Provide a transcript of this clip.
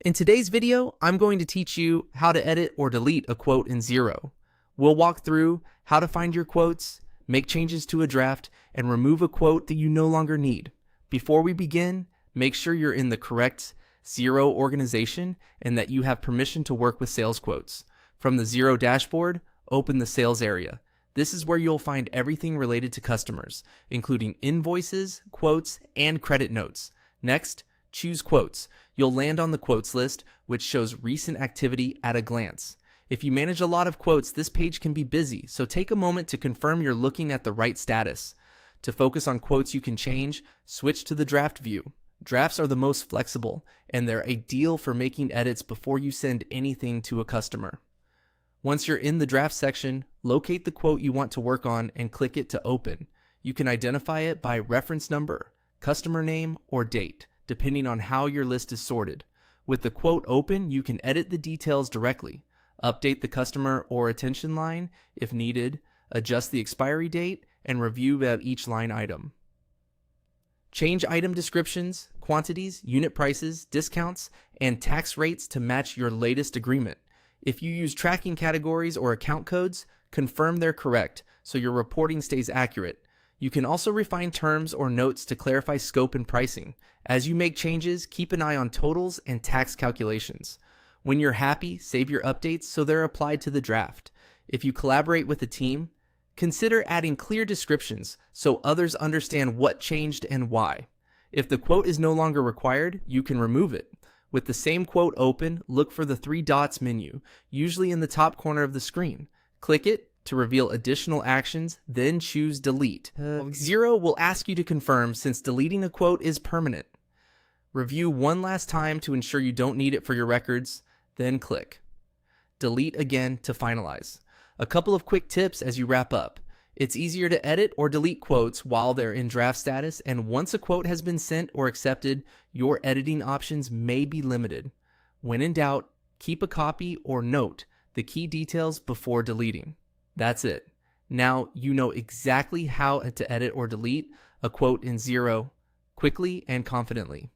In today's video, I'm going to teach you how to edit or delete a quote in Xero. We'll walk through how to find your quotes, make changes to a draft, and remove a quote that you no longer need. Before we begin, make sure you're in the correct Xero organization and that you have permission to work with sales quotes. From the Xero dashboard, open the sales area. This is where you'll find everything related to customers, including invoices, quotes, and credit notes. Next, choose quotes. You'll land on the quotes list, which shows recent activity at a glance. If you manage a lot of quotes, this page can be busy, so take a moment to confirm you're looking at the right status. To focus on quotes you can change, switch to the draft view. Drafts are the most flexible, and they're ideal for making edits before you send anything to a customer. Once you're in the draft section, locate the quote you want to work on and click it to open. You can identify it by reference number, customer name, or date, depending on how your list is sorted. With the quote open, you can edit the details directly, update the customer or attention line if needed, adjust the expiry date, and review about each line item. Change item descriptions, quantities, unit prices, discounts, and tax rates to match your latest agreement. If you use tracking categories or account codes, confirm they're correct so your reporting stays accurate. You can also refine terms or notes to clarify scope and pricing. As you make changes, keep an eye on totals and tax calculations. When you're happy, save your updates so they're applied to the draft. If you collaborate with a team, consider adding clear descriptions so others understand what changed and why. If the quote is no longer required, you can remove it. With the same quote open, look for the three dots menu, usually in the top corner of the screen. Click it to reveal additional actions, then choose delete. Xero will ask you to confirm since deleting a quote is permanent. Review one last time to ensure you don't need it for your records, then click. Delete again to finalize. A couple of quick tips as you wrap up. It's easier to edit or delete quotes while they're in draft status, and once a quote has been sent or accepted, your editing options may be limited. When in doubt, keep a copy or note the key details before deleting. That's it. Now you know exactly how to edit or delete a quote in Xero quickly and confidently.